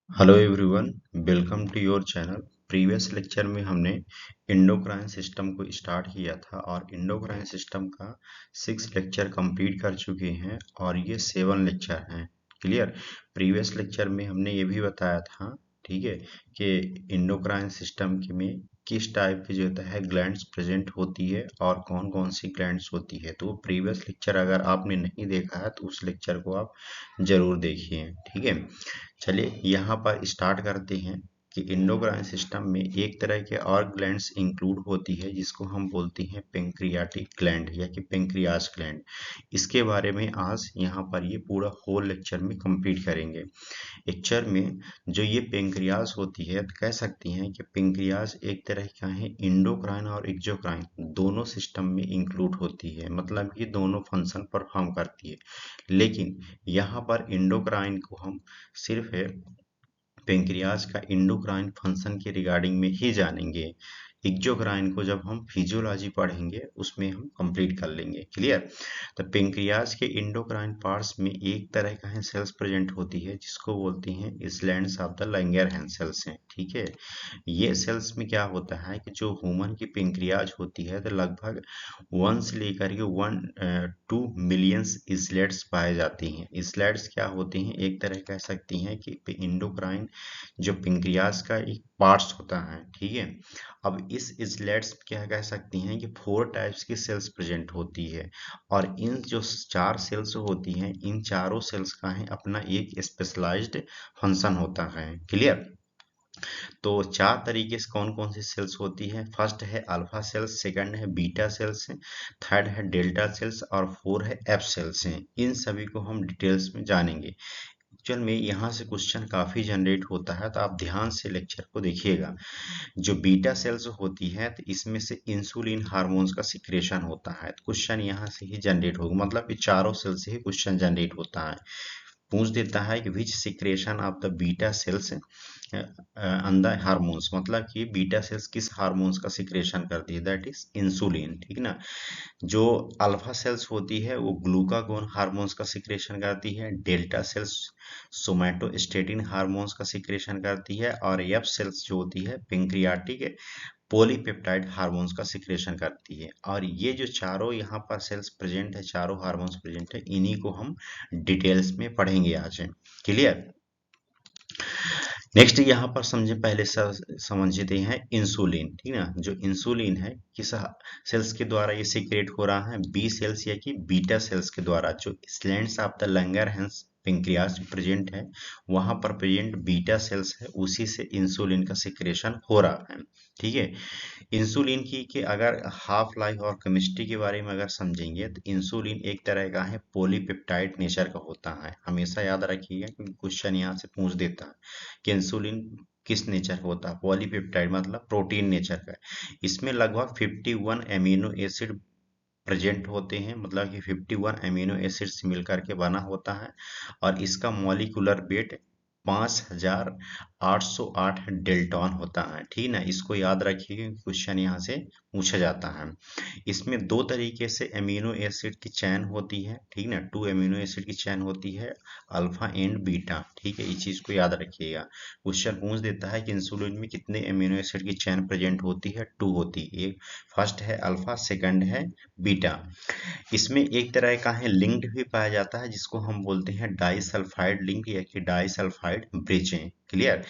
Hello everyone, welcome to your channel. Previous lecture में हमने endocrine system को start किया था और इंडोक्राइन सिस्टम का 6 लेक्चर कंप्लीट कर चुके हैं और ये 7 लेक्चर हैं। क्लियर। प्रीवियस लेक्चर में हमने ये भी बताया था, ठीक है, कि इंडोक्राइन सिस्टम में किस टाइप की जो होता है ग्लैंड्स प्रेजेंट होती है और कौन कौन सी ग्लैंड्स होती है। तो प्रीवियस लेक्चर अगर आपने नहीं देखा है तो उस लेक्चर को आप जरूर देखिए, ठीक है। चलिए यहाँ पर स्टार्ट करते हैं कि इंडोक्राइन सिस्टम में एक तरह के और ग्लैंड्स इंक्लूड होती है जिसको हम बोलते हैं पेंक्रियाटिक ग्लैंड या कि पेंक्रियास ग्लैंड। इसके बारे में आज यहाँ पर ये पूरा होल लेक्चर में कंप्लीट करेंगे। लेक्चर में जो ये पेंक्रियास होती है तो कह सकती हैं कि पेंक्रियास एक तरह का है इंडोक्राइन और एक्सोक्राइन दोनों सिस्टम में इंक्लूड होती है, मतलब ये दोनों फंक्शन परफॉर्म करती है। लेकिन यहाँ पर इंडोक्राइन को हम सिर्फ है पेंक्रियाज का इंडोक्राइन फंक्शन के रिगार्डिंग में ही जानेंगे। एक्सोक्राइन को जब हम फिजियोलॉजी पढ़ेंगे उसमें हम कंप्लीट कर लेंगे। क्लियर। तो पेंक्रियाज के इंडोक्राइन पार्ट्स में एक तरह का है सेल्स प्रेजेंट होती है जिसको बोलते हैं इसलैंड्स ऑफ द लैंगरहैंस सेल्स हैं, ठीक है। ये सेल्स में क्या होता है कि जो ह्यूमन की पेंक्रियाज होती है तो लगभग 1 से लेकर के 1 to 2 मिलियंस इसलेट्स पाए जाते हैं। इसलेट्स क्या होते हैं, एक तरह कह सकती हैं कि इंडोक्राइन जो पेंक्रियाज का एक पार्ट्स होता है, ठीक है। अब इस इसलेट्स क्या कह सकती हैं कि 4 टाइप्स की सेल्स प्रेजेंट होती है और इन जो 4 सेल्स होती हैं इन चारों सेल्स का है अपना एक स्पेशलाइज्ड फंक्शन होता है। क्लियर। तो 4 तरीके से कौन कौन सी सेल्स होती है। फर्स्ट है अल्फा सेल्स, सेकंड है बीटा सेल्स है, थर्ड है डेल्टा सेल्स और फोर है एफ सेल्स हैं। इन सभी को हम डिटेल्स में जानेंगे। एक्चुअल में यहाँ से क्वेश्चन काफी जनरेट होता है तो आप ध्यान से लेक्चर को देखिएगा। जो बीटा सेल्स होती है तो इसमें से इंसुलिन हार्मोन्स का सिक्रेशन होता है, तो क्वेश्चन यहाँ से ही जनरेट होगा, मतलब ये चारों सेल से ही क्वेश्चन जनरेट होता है। पूछ देता है कि which secretion of the beta cells अंदर हार्मोन्स, मतलब कि बीटा सेल्स किस हार्मोन्स का सिक्रेशन करती है, दैट इज इंसुलिन, ठीक ना। जो अल्फा सेल्स होती है वो ग्लूकागोन हार्मोन्स का सिक्रेशन करती है, डेल्टा सेल्स सोमैटोस्टेटिन हार्मोन्स का सिक्रेशन करती है और एफ सेल्स जो होती है पेंक्रियाटिक पॉलीपेप्टाइड हार्मोन्स का सिक्रेशन करती है। और ये जो चारों यहाँ पर सेल्स प्रेजेंट है, चारों हार्मोन्स प्रेजेंट है, इन्हीं को हम डिटेल्स में पढ़ेंगे आज। क्लियर। नेक्स्ट यहाँ पर समझे, पहले समझते हैं इंसुलिन, ठीक ना। जो इंसुलिन है किस सेल्स के द्वारा ये सीक्रेट हो रहा है, बी सेल्स या कि बीटा सेल्स के द्वारा। जो islands of the Langerhans pancreas present है वहां पर प्रेजेंट बीटा सेल्स है, उसी से इंसुलिन का सिक्रेशन हो रहा है, ठीक है। इंसुलिन की कि अगर हाफ लाइफ और केमिस्ट्री के बारे में अगर समझेंगे तो इंसुलिन एक तरह का है पॉलीपेप्टाइड नेचर का होता है। हमेशा याद रखिएगा क्योंकि क्वेश्चन यहाँ से पूछ देता है कि इंसुलिन किस नेचर का होता है। पॉलीपेप्टाइड मतलब प्रोटीन नेचर का है। इसमें लगभग 51 एमिनो एसिड प्रेजेंट होते हैं, मतलब कि 51 एमिनो एसिड से मिलकर के बना होता है और इसका मॉलिक्यूलर वेट 5808 डेल्टॉन होता है, ठीक ना। इसको याद रखिए, क्वेश्चन यहाँ से पूछा जाता है। इसमें 2 तरीके से एमिनो एसिड की चैन होती है, ठीक ना। 2 एमिनो एसिड की चैन होती है, अल्फा एंड बीटा, ठीक है। इस चीज को याद रखिएगा। क्वेश्चन पूछ देता है कि इंसुलिन में कितने एमिनो एसिड की चैन प्रेजेंट होती है, 2 होती है। एक फर्स्ट है अल्फा, सेकंड है बीटा। इसमें एक तरह का है लिंक्ड भी पाया जाता है जिसको हम बोलते हैं डाइसल्फाइड लिंक या कि डाइसल्फाइड ब्रिजें। क्लियर।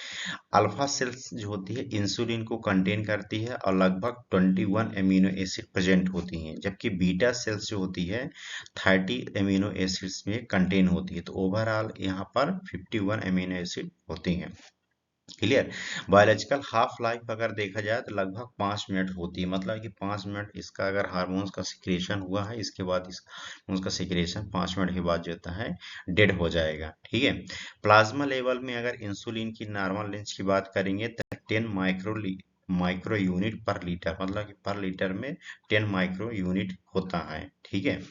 अल्फा सेल्स जो होती है इंसुलिन को कंटेन करती है और लगभग 21 एमिनो एसिड प्रेजेंट होती हैं, जबकि बीटा सेल्स जो होती है 30 एमिनो एसिड्स में कंटेन होती है। तो ओवरऑल यहाँ पर 51 एमिनो एसिड होती हैं। क्लियर। बायोलॉजिकल हाफ लाइफ अगर देखा जाए तो लगभग 5 मिनट होती है, मतलब कि 5 मिनट इसका अगर हार्मोन्स का सिक्रेशन हुआ है इसके बाद इसका उसका सिक्रेशन 5 मिनट के बाद जो होता है डेड हो जाएगा, ठीक है। प्लाज्मा लेवल में अगर इंसुलिन की नॉर्मल रेंज की बात करेंगे तो 10 माइक्रो यूनिट पर लीटर, मतलब कि पर लीटर में 10 माइक्रो यूनिट होता है, ठीक है।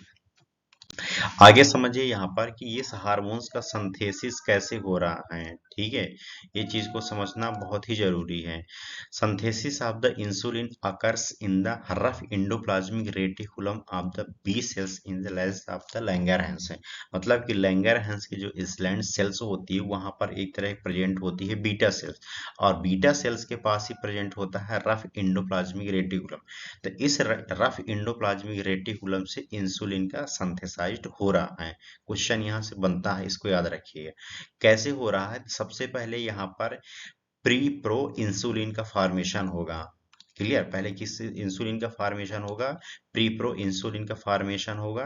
आगे समझिए यहाँ पर कि ये हार्मोन्स का सिंथेसिस कैसे हो रहा है। ठीक है, ये चीज को समझना बहुत ही जरूरी है। Synthesis of the insulin occurs in the rough endoplasmic reticulum of the B cells in the lens of the Langerhans है। मतलब कि लैंगरहैंस की जो इसलैंड सेल्स होती है वहां पर एक तरह प्रेजेंट होती है बीटा सेल्स, और बीटा सेल्स के पास ही प्रेजेंट होता है रफ एंडोप्लाज्मिक रेटिकुलम। तो इस रफ एंडोप्लाज्मिक रेटिकुलम से इंसुलिन का सिंथेसाइज्ड हो रहा है। क्वेश्चन यहाँ से बनता है, इसको याद रखिए कैसे हो रहा है। सबसे पहले यहाँ पर प्री प्रो इंसुलिन का फॉर्मेशन होगा। क्लियर, पहले किस इंसुलिन का फॉर्मेशन होगा, प्री प्रो इंसुलिन का फॉर्मेशन होगा,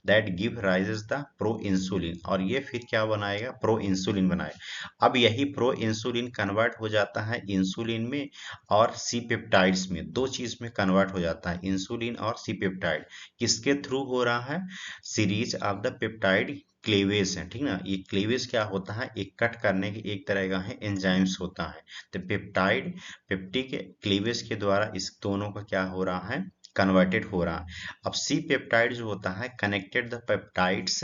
that give rises the pro insulin, और ये फिर क्या बनाएगा, प्रो इंसुलिन बनाएगा। अब यही प्रो इंसुलिन कन्वर्ट हो जाता है इंसुलिन में और सी पेप्टाइड्स में, दो चीज में कन्वर्ट हो जाता है, इंसुलिन और सी पेप्टाइड। किसके थ्रू हो रहा है, series of the peptide cleavage है। ठीक ना, ये क्लेवेज क्या होता है, एक कट करने की एक तरह का है एंजाइम्स होता है। तो पेप्टाइड पेप्टिक क्लीवेज के द्वारा इस दोनों का क्या हो रहा है, कन्वर्टेड हो रहा है। अब सी पेप्टाइड जो होता है connected the peptides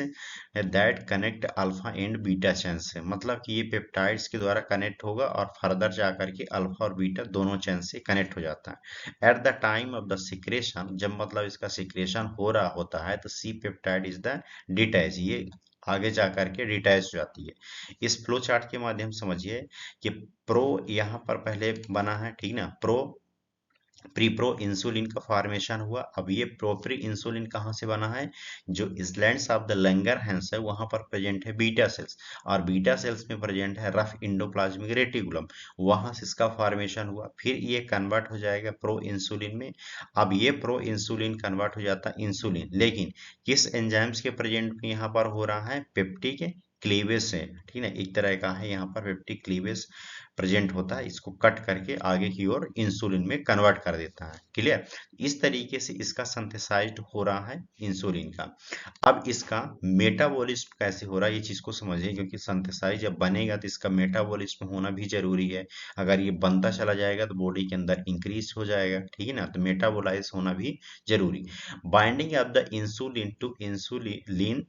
that connect alpha and beta chain से, मतलब कि ये पेप्टाइड्स के द्वारा कनेक्ट होगा और फर्दर जाकर के अल्फा और बीटा दोनों चेन से कनेक्ट हो जाता है। At the time of the secretion, जब मतलब इसका सिक्रेशन हो रहा होता है तो C peptide is the detach, ये आगे जाकर के डिटैच हो जाती है। इस फ्लो चार्ट के माध्यम से समझिए कि प्रो यहाँ पर पहले बना है, ठीक ना, प्री प्रो इंसुलिन का फॉर्मेशन हुआ। अब ये प्रोप्री इंसुलिन कहाँ से बना है, जो इसलैंड्स ऑफ द लैंगरहैंस है वहां पर प्रेजेंट है बीटा सेल्स, और बीटा सेल्स में प्रेजेंट है रफ इंडोप्लाज्मिक रेटिकुलम, वहां से इसका फॉर्मेशन हुआ। फिर ये कन्वर्ट हो जाएगा प्रो इंसुलिन में। अब ये प्रो इंसुलिन कन्वर्ट हो जाता है इंसुलिन, लेकिन किस एंजाइम्स के प्रेजेंट में यहाँ पर हो रहा है, पेप्टिक क्लीवेज से। ठीक है, एक तरह का है यहाँ पर पेप्टिक क्लीवेज प्रेजेंट होता है, इसको कट करके आगे की ओर इंसुलिन में कन्वर्ट कर देता है। क्लियर, इस तरीके से इसका सिंथेसाइज्ड हो रहा है इंसुलिन का। अब इसका मेटाबॉलिज्म कैसे हो रहा है ये चीज को समझिए, क्योंकि सिंथेसाइज जब बनेगा तो इसका मेटाबॉलिज्म होना भी जरूरी है। अगर ये बनता चला जाएगा तो बॉडी के अंदर इंक्रीज हो जाएगा। ठीक है ना, तो मेटाबोलाइज होना भी जरूरी। Binding of the insulin to insulin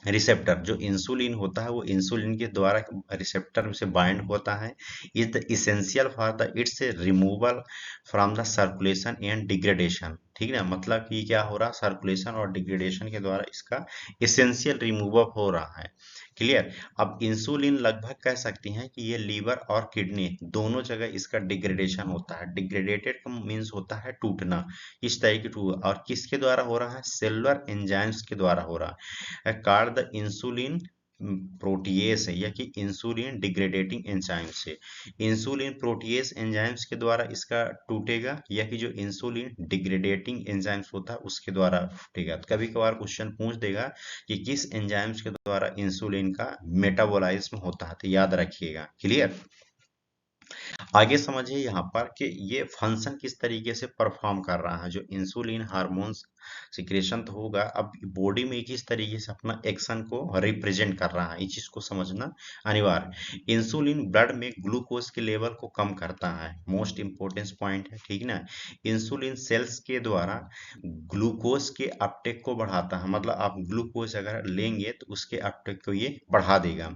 receptor, जो इंसुलिन होता है वो इंसुलिन के द्वारा रिसेप्टर से बाइंड होता है, is the essential for the it's removal from the circulation and degradation. ठीक ना, मतलब कि क्या हो रहा, सर्कुलेशन और डिग्रेडेशन के द्वारा इसका इसेंशियल रिमूवल हो रहा है। क्लियर, अब इंसुलिन लगभग कह सकते हैं कि ये लीवर और किडनी दोनों जगह इसका डिग्रेडेशन होता है। डिग्रेडेटेड का मीन्स होता है टूटना, इस तरह की टूट, और किसके द्वारा हो रहा है, सेलुलर एंजाइम्स के द्वारा हो रहा है। कार्ड द इंसुलिन प्रोटीएस है, या कि इंसुलिन डिग्रेडेटिंग एंजाइम से। इंसुलिन प्रोटीएस एंजाइम्स के द्वारा इसका टूटेगा, या कि जो इंसुलिन डिग्रेडेटिंग एंजाइम्स होता है उसके द्वारा टूटेगा। तो कभी कभार क्वेश्चन पूछ देगा कि किस एंजाइम्स के द्वारा इंसुलिन का मेटाबॉलाइज्म होता है, तो याद रखिएगा। क्लियर, आगे समझिए यहाँ पर कि ये फंक्शन किस तरीके से परफॉर्म कर रहा है। जो इंसुलिन हार्मोन्स सिक्रेशन तो होगा, अब बॉडी में किस तरीके से अपना एक्शन को रिप्रेजेंट कर रहा है, इस चीज को समझना अनिवार्य। इंसुलिन ब्लड में ग्लूकोज के लेवल को कम करता है, मोस्ट इंपोर्टेंट पॉइंट है। ठीक ना, इंसुलिन सेल्स के द्वारा ग्लूकोज के अपटेक को बढ़ाता है, मतलब आप ग्लूकोज अगर लेंगे तो उसके अपटेक को ये बढ़ा देगा।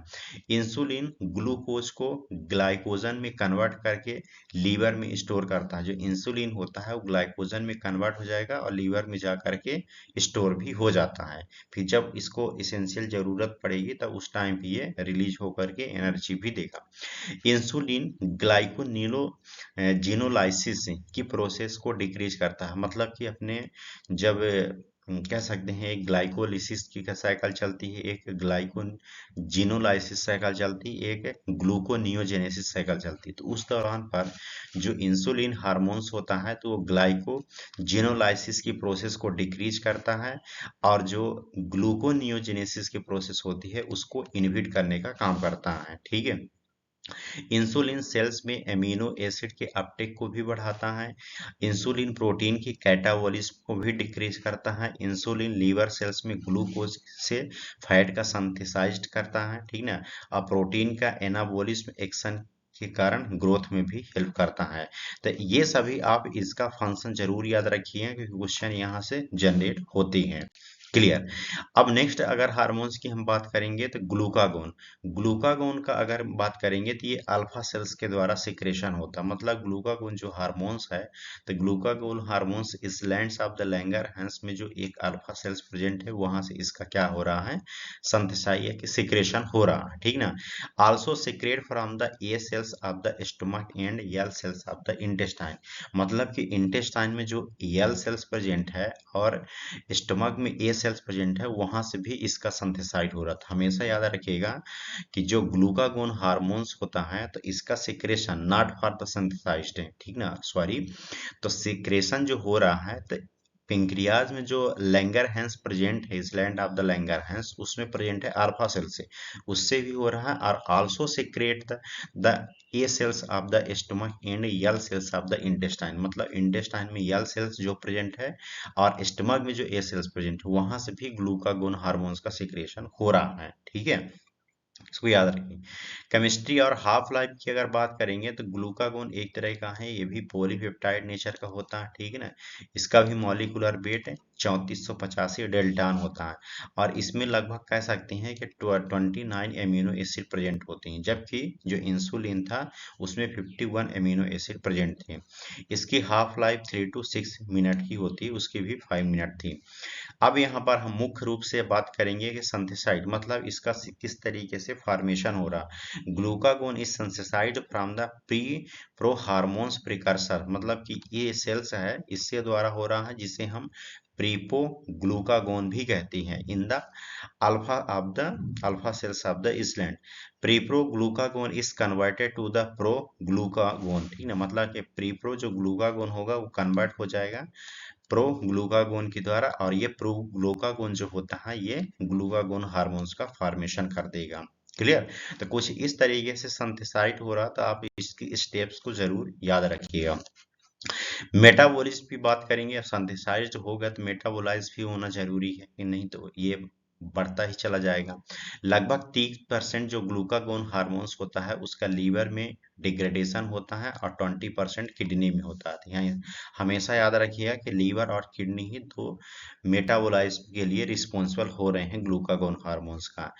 इंसुलिन ग्लूकोज को ग्लाइकोजन में कन्वर्ट करके लीवर में स्टोर करता है। जो इंसुलिन होता है वो ग्लाइकोजन में कन्वर्ट हो जाएगा और लीवर में जा करके स्टोर भी हो जाता है। फिर जब इसको इसेंशियल जरूरत पड़ेगी तब उस टाइम पे ये रिलीज होकर के एनर्जी भी देगा। इंसुलिन ग्लाइकोनिलो जीनोलाइसिस की प्रोसेस को डिक्रीज करता है, मतलब कि अपने जब कह सकते हैं एक ग्लाइकोलिसिस की साइकिल चलती है, एक ग्लाइकोन जीनोलाइसिस साइकिल चलती है, एक ग्लूकोनियोजेनेसिस साइकिल चलती है। तो उस दौरान पर जो इंसुलिन हार्मोन्स होता है तो वो ग्लाइको जीनोलाइसिस की प्रोसेस को डिक्रीज करता है, और जो ग्लूकोनियोजेनेसिस की प्रोसेस होती है उसको इनहिबिट करने का काम करता है। ठीक है, इंसुलिन सेल्स में एमिनो एसिड के अपटेक को भी बढ़ाता है। इंसुलिन प्रोटीन की कैटाबॉलिज्म को भी डिक्रीज करता है। इंसुलिन लीवर सेल्स में ग्लूकोज से फैट का सिंथेसाइज करता है। ठीक ना, और प्रोटीन का एनाबॉलिज्म एक्शन के कारण ग्रोथ में भी हेल्प करता है। तो ये सभी आप इसका फंक्शन जरूर याद रखिए, क्योंकि क्वेश्चन यहाँ से जनरेट होती हैं। क्लियर। अब नेक्स्ट अगर हार्मोन्स की हम बात करेंगे तो ग्लूकागोन। ग्लूकागोन का अगर बात करेंगे तो ये अल्फा सेल्स के द्वारा सिक्रेशन होता है। मतलब ग्लूकागोन जो हार्मोन्स है, तो ग्लूकागोन हार्मोन्स इस लैंड्स ऑफ द लैंगरहैंस में जो एक अल्फा सेल्स प्रेजेंट है वहां से इसका क्या हो रहा है, संश्लेषण की सिक्रेशन हो रहा है, ठीक ना। Also secrete from the A cells of the stomach and L cells of the intestine. मतलब कि इंटेस्टाइन में जो यल सेल्स प्रेजेंट है और स्टमक में ए सेल्स प्रेजेंट है वहां से भी इसका सिंथेसाइड हो रहा था। हमेशा याद रखिएगा कि जो ग्लूकागोन हार्मोन्स होता है तो इसका secretion not for the synthesised है, ठीक ना, सॉरी। तो सिक्रेशन जो हो रहा है तो पेंक्रियाज में जो लैंगरहैंस प्रेजेंट है, इसलैंड ऑफ द लैंगरहैंस, उसमें प्रेजेंट है अल्फा सेल से, उससे भी हो रहा है। और also secrete the A cells of the stomach and L cells of the intestine. मतलब इंटेस्टाइन में यल सेल्स जो प्रेजेंट है और स्टमक में जो ए सेल्स प्रेजेंट है वहां से भी ग्लूकागोन हार्मोन्स का सिक्रेशन हो रहा है, ठीक है। इसको याद रखिए। केमिस्ट्री और हाफ लाइफ की अगर बात करेंगे तो ग्लूकागोन एक तरह का है, ये भी पॉलीपेप्टाइड नेचर का होता है, ठीक है ना। इसका भी मॉलिक्यूलर वेट 3485 डेल्टान होता है और इसमें लगभग कह सकते हैं कि 29 एमिनो एसिड प्रेजेंट होते हैं, जबकि जो इंसुलिन था उसमें 51 एमिनो एसिड प्रेजेंट थे। इसकी हाफ लाइफ 3 to 6 मिनट की होती है, उसकी भी 5 मिनट थी। अब यहाँ पर हम मुख्य रूप से बात करेंगे कि सिंथेसाइड मतलब इसका किस तरीके से फॉर्मेशन हो रहा। Glucagon is synthesised from the pre pro hormones precursor. मतलब कि ये सेल्स है इससे द्वारा हो रहा है जिसे हम प्रीपो ग्लूकागोन भी कहते हैं in the alpha cells of the island. Prepro glucagon is converted to the pro glucagon, ठीक ना। मतलब कि प्रीप्रो जो ग्लूकागोन होगा वो कन्वर्ट हो जाएगा प्रो ग्लूकागोन के द्वारा और ये प्रो ग्लूकागोन जो होता है ये ग्लूकागोन हार्मोन्स का फॉर्मेशन कर देगा। क्लियर। तो कुछ इस तरीके से सिंथेसाइड हो रहा, तो आप इसकी स्टेप्स को जरूर याद रखिएगा। मेटाबॉलिज्म की बात करेंगे, सिंथेसाइज्ड होगा तो मेटाबोलाइज भी होना जरूरी है कि नहीं, तो ये बढ़ता ही चला जाएगा। लगभग 30% जो ग्लूकागोन हार्मोन्स होता है उसका लीवर में डिग्रेडेशन होता है और 20% किडनी में होता है। यहाँ हमेशा याद रखिएगा कि लीवर और किडनी ही दो मेटाबोलाइज्म के लिए रिस्पॉन्सिबल हो रहे हैं ग्लूकागोन हार्मोन्स का।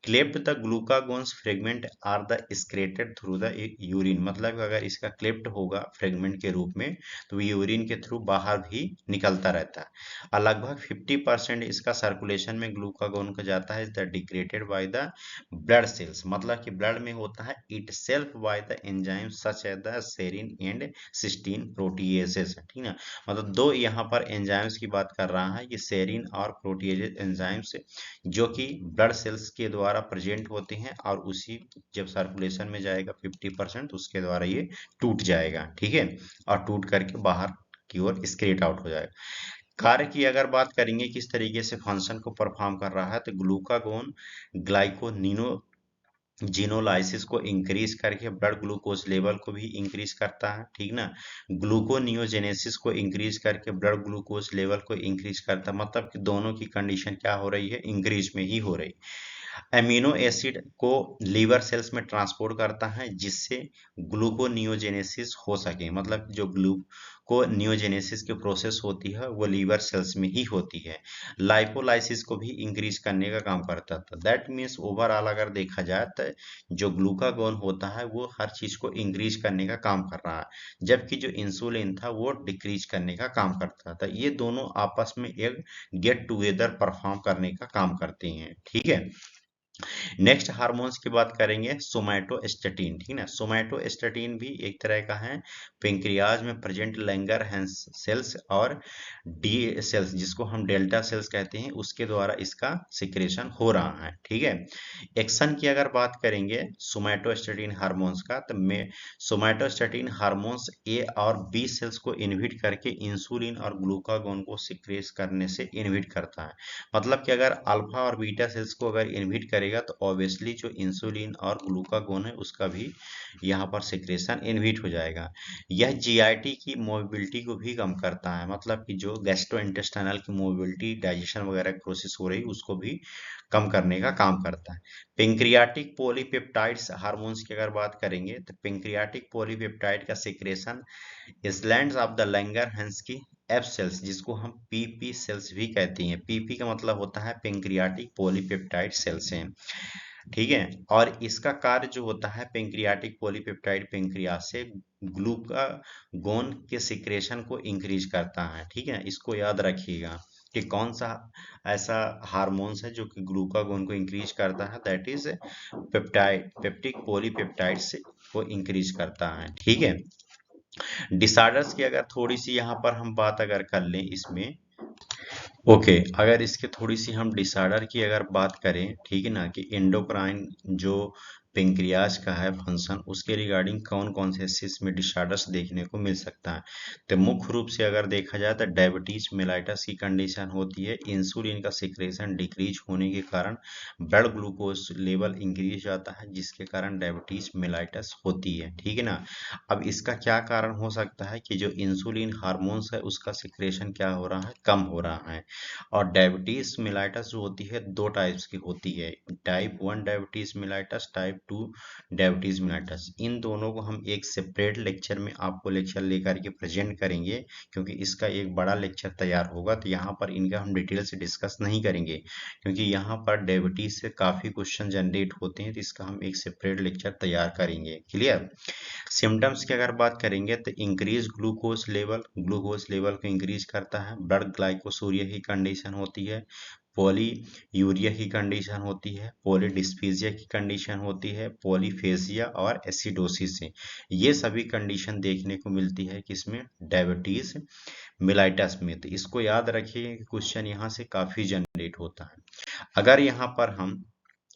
Cleaved the glucagons fragment are the excreted through the urine. मतलब अगर इसका क्लेप्ट होगा फ्रेगमेंट के रूप में तो यूरिन के थ्रू बाहर भी निकलता रहता है। और लगभग 50% इसका सर्कुलेशन में ग्लूकागोन का जाता है the degraded by the blood cells. मतलब कि ब्लड में होता है itself by the enzyme such as the serine and cysteine proteases, ठीक ना। मतलब दो यहाँ पर एंजाइम्स की बात कर रहा है, ये सेरिन और प्रोटीएज एंजाइम्स जो कि ब्लड सेल्स के द्वारा प्रेजेंट होते हैं और उसी जब सर्कुलेशन में जाएगा 50% उसके द्वारा ये टूट जाएगा, ठीक है, और टूट करके बाहर की ओर स्क्रेट आउट हो जाएगा। कार्य की अगर बात करेंगे किस तरीके से फंक्शन को परफॉर्म कर रहा है, तो ग्लूकागोन ग्लाइकोनिनो जीनोलाइसिस को इंक्रीज करके ब्लड ग्लूकोज लेवल को भी इंक्रीज करता है, ठीक ना। ग्लूकोनियोजेनेसिस को इंक्रीज करके ब्लड ग्लूकोज लेवल को इंक्रीज करता है। मतलब कि दोनों की कंडीशन क्या हो रही है, इंक्रीज में ही हो रही। एमिनो एसिड को लीवर सेल्स में ट्रांसपोर्ट करता है जिससे ग्लूकोनियोजेनेसिस हो सके। मतलब जो ग्लूकोनियोजेनेसिस की प्रोसेस होती है वो लीवर सेल्स में ही होती है। लाइपोलाइसिस को भी इंक्रीज करने का काम करता था। दैट मीन्स ओवरऑल अगर देखा जाए तो जो ग्लूकागोन होता है वो हर चीज को इंक्रीज करने का काम कर रहा है, जबकि जो इंसुलिन था वो डिक्रीज करने का काम करता था। ये दोनों आपस में एक गेट टुगेदर परफॉर्म करने का काम करते हैं, ठीक है। नेक्स्ट हार्मोन्स की बात करेंगे सोमैटोस्टेटिन, ठीक है। सोमैटोस्टेटिन भी एक तरह का है पेंक्रियाज में प्रेजेंट लैंगरहैंस सेल्स और डी सेल्स जिसको हम डेल्टा सेल्स कहते हैं उसके द्वारा इसका सिक्रेशन हो रहा है, ठीक है। एक्शन की अगर बात करेंगे सोमैटोस्टेटिन हार्मोन्स का, तो में सोमैटोस्टेटिन हार्मोन्स ए और बी सेल्स को इनहिबिट करके इंसुलिन और ग्लूकागोन को सिक्रेट करने से इनहिबिट करता है। मतलब कि अगर अल्फा और बीटा सेल्स को अगर इनहिबिट करेगा तो ऑब्वियसली जो इंसुलिन और ग्लूकागोन है उसका भी यहाँ पर सिक्रेशन इनहिबिट हो जाएगा। यह जीआईटी की मोबिलिटी को भी कम करता है। मतलब कि जो गैस्ट्रोइंटेस्टाइनल की मोबिलिटी डाइजेशन वगैरह की प्रोसेस हो रही उसको भी कम करने का काम करता है। पेंक्रियाटिक पॉलीपेप्टाइड्स हार्मोन्स की अगर बात करेंगे तो पेंक्रियाटिक पॉलीपेप्टाइड का सिक्रेशन इसलैंड्स ऑफ द लैंगरहैंस की एफ सेल्स, जिसको हम पीपी सेल्स भी कहते हैं। पीपी का मतलब होता है पेंक्रियाटिक पॉलीपेप्टाइड सेल्स हैं, ठीक है। और इसका कार्य जो होता है पेंक्रियाटिक पॉलीपेप्टाइड पेंक्रियास से ग्लूकागोन के सिक्रेशन को इंक्रीज करता है, ठीक है। इसको याद रखिएगा कि कौन सा ऐसा हार्मोन्स है जो कि ग्लूकागोन को इंक्रीज करता है, that is peptide, peptic polypeptide से को इंक्रीज करता है, ठीक है। डिसऑर्डर्स की अगर थोड़ी सी यहाँ पर हम बात अगर कर लें इसमें, ओके, अगर इसके थोड़ी सी हम डिसऑर्डर की अगर बात करें, ठीक है ना, कि एंडोक्राइन जो पेंक्रियाज का है फंक्शन, उसके रिगार्डिंग कौन कौन से इसमें डिसऑर्डर्स देखने को मिल सकता है। तो मुख्य रूप से अगर देखा जाए तो डायबिटीज मेलाइटस की कंडीशन होती है। इंसुलिन का सिक्रेशन डिक्रीज होने के कारण ब्लड ग्लूकोज लेवल इंक्रीज जाता है, जिसके कारण डायबिटीज मेलाइटस होती है, ठीक है ना। अब इसका क्या कारण हो सकता है कि जो इंसुलिन हार्मोन्स है उसका सिक्रेशन क्या हो रहा है, कम हो रहा है। और डायबिटीज मेलाइटस जो होती है दो टाइप्स की होती है, type 1 diabetes mellitus, type 2 diabetes mellitus. इन दोनों को हम एक सेपरेट लेक्चर में आपको लेक्चर लेकर के प्रेजेंट करेंगे, क्योंकि इसका एक बड़ा लेक्चर तैयार होगा, तो यहाँ पर इनका हम डिटेल से डिस्कस नहीं करेंगे, क्योंकि यहाँ पर डायबिटीज से काफी क्वेश्चन जनरेट होते हैं, तो इसका हम एक सेपरेट लेक्चर तैयार करेंगे। क्लियर। सिम्टम्स की अगर बात करेंगे तो increase glucose level, glucose level को इंक्रीज करता है। ब्लड ग्लाइकोसूरिया की कंडीशन होती है, पॉली यूरिया की कंडीशन होती है, पॉलीडिस्फीजिया की कंडीशन होती है, पॉलीफेजिया और एसिडोसिस से, ये सभी कंडीशन देखने को मिलती है किसमें, डायबिटीज मिलाइटस में। तो इसको याद रखिए कि क्वेश्चन यहाँ से काफी जनरेट होता है। अगर यहाँ पर हम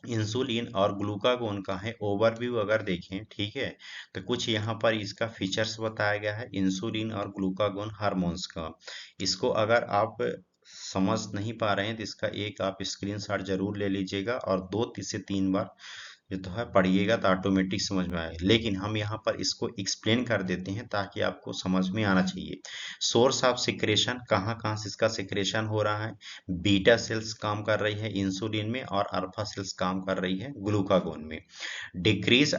इंसुलिन और ग्लूकागोन का है ओवरव्यू अगर देखें, ठीक है, तो कुछ यहाँ पर इसका फीचर्स बताया गया है इंसुलिन और ग्लूकागोन हार्मोन्स का। इसको अगर आप समझ नहीं पा रहे हैं तो इसका एक आप स्क्रीनशॉट जरूर ले लीजिएगा और 2 से 3 बार जो तो है पढ़िएगा, तो ऑटोमेटिक समझ में आएगा। लेकिन हम यहाँ पर इसको एक्सप्लेन कर देते हैं ताकि आपको समझ में आना चाहिए। सोर्स ऑफ सिक्रेशन, कहाँ कहाँ से इसका सिक्रेशन हो रहा है। बीटा सेल्स काम कर रही है इंसुलिन में और अल्फा सेल्स काम कर रही है ग्लूकागोन में। Decrease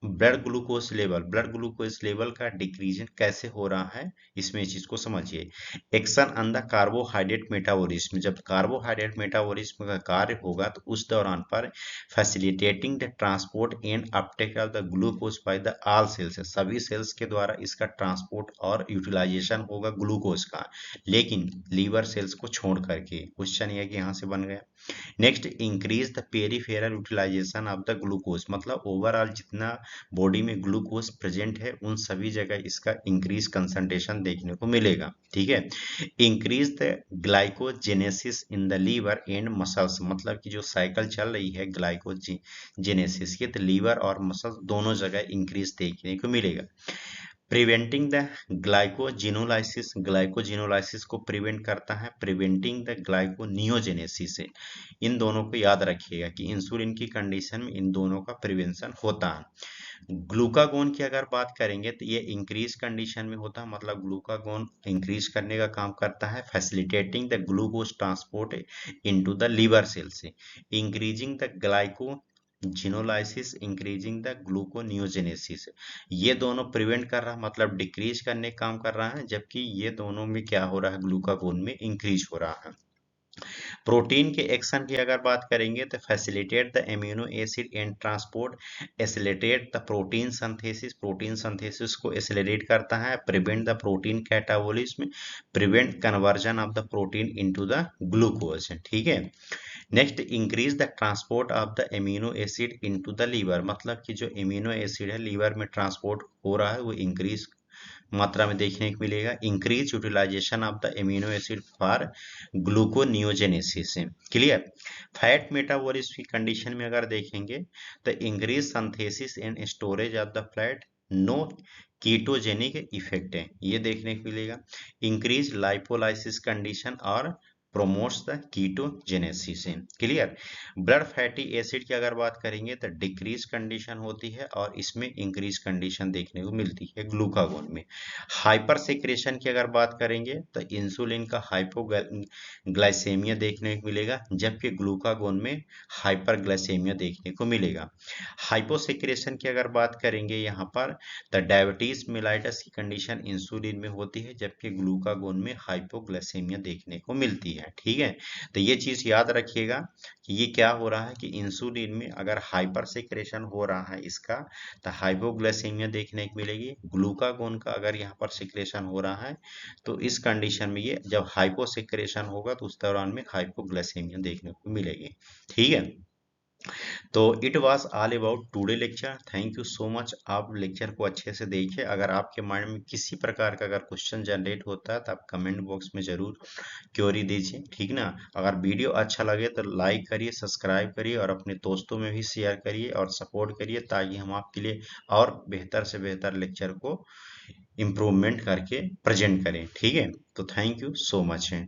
blood glucose level, blood glucose level का डिक्रीजन कैसे हो रहा है, इसमें इस चीज को समझिए। Action on the carbohydrate metabolism, जब कार्बोहाइड्रेट मेटाबॉलिज्म का कार्य होगा तो उस दौरान पर facilitating the transport and uptake of the glucose by the all cells, सभी सेल्स के द्वारा इसका ट्रांसपोर्ट और यूटिलाइजेशन होगा ग्लूकोज का, लेकिन लीवर सेल्स को छोड़ करके। क्वेश्चन ये कि यहाँ से बन गया। Next, increase the peripheral utilisation of the glucose, मतलब ओवरऑल जितना बॉडी में ग्लूकोज प्रेजेंट है उन सभी जगह इसका इंक्रीज कंसंट्रेशन देखने को मिलेगा, ठीक है। Increase the glycogenesis in the liver and muscles, मतलब कि जो साइकिल चल रही है ग्लाइकोजेनेसिस की, तो लीवर और मसल्स दोनों जगह इंक्रीज देखने को मिलेगा। प्रिवेंटिंग द ग्लाइकोजिनोलाइसिस, ग्लाइकोजिनोलाइसिस को प्रिवेंट करता है। प्रिवेंटिंग द ग्लाइकोनियोजेनेसिस से, इन दोनों को याद रखिएगा कि इंसुलिन की कंडीशन में इन दोनों का प्रिवेंशन होता है। ग्लूकागोन की अगर बात करेंगे तो ये इंक्रीज कंडीशन में होता है, मतलब ग्लूकागोन इंक्रीज करने का काम करता है। Facilitating the glucose transport into the liver cell से, increasing the glycogenolysis, increasing the gluconeogenesis, ये दोनों प्रिवेंट कर रहा है, मतलब डिक्रीज करने का काम कर रहा है, जबकि ये दोनों में क्या हो रहा है, ग्लूकागोन में इंक्रीज हो रहा है। प्रोटीन के एक्शन की अगर बात करेंगे तो facilitate the amino acid and transport, accelerate the protein synthesis, protein synthesis को एसिलेटेट करता है। Prevent the protein catabolism, prevent conversion of the protein into the glucose, ठीक है। Next, increase the transport of the amino acid into the liver, मतलब कि जो amino acid है liver में ट्रांसपोर्ट हो रहा है वो इंक्रीज मात्रा में देखने को मिलेगा। Increase utilisation of the amino acid for gluconeogenesis, clear. Fat metabolism की कंडीशन में अगर देखेंगे तो increase synthesis and storage of the fat, no ketogenic effect है, ये देखने को मिलेगा। इंक्रीज लाइपोलाइसिस कंडीशन और promotes the ketogenesis। Clear. Blood fatty acid की अगर बात करेंगे तो डिक्रीज कंडीशन होती है और इसमें इंक्रीज कंडीशन देखने को मिलती है ग्लूकागोन में। हाइपर सेक्रेशन की अगर बात करेंगे तो इंसुलिन का हाइपोग्लाइसेमिया देखने को मिलेगा, जबकि ग्लूकागोन में हाइपरग्लाइसेमिया देखने को मिलेगा। हाइपोसेक्रेशन की अगर बात करेंगे यहाँ पर तो डायबिटीज मेलाइटस की कंडीशन इंसुलिन में होती है, जबकि ग्लूकागोन में हाइपोग्लाइसेमिया देखने को मिलती है। ठीक है, तो ये चीज याद रखिएगा कि ये क्या हो रहा है कि इंसुलिन में अगर हाइपर सेक्रेशन हो रहा है इसका तो हाइपोग्लाइसेमिया देखने को मिलेगी। ग्लूकागोन का अगर यहाँ पर सेक्रेशन हो रहा है तो इस कंडीशन में ये जब हाइपोसेक्रेशन होगा तो उस दौरान में हाइपोग्लाइसेमिया देखने को मिलेगी। ठीक है, तो it was all about today lecture. Thank you so much. आप लेक्चर को अच्छे से देखिए। अगर आपके माइंड में किसी प्रकार का अगर क्वेश्चन जनरेट होता है तो आप कमेंट बॉक्स में जरूर क्वेरी दीजिए। ठीक ना। अगर वीडियो अच्छा लगे तो लाइक करिए, सब्सक्राइब करिए और अपने दोस्तों में भी शेयर करिए और सपोर्ट करिए, ताकि हम आपके लिए और बेहतर से बेहतर लेक्चर को इम्प्रूवमेंट करके प्रेजेंट करें। ठीक है, तो थैंक यू सो मच है।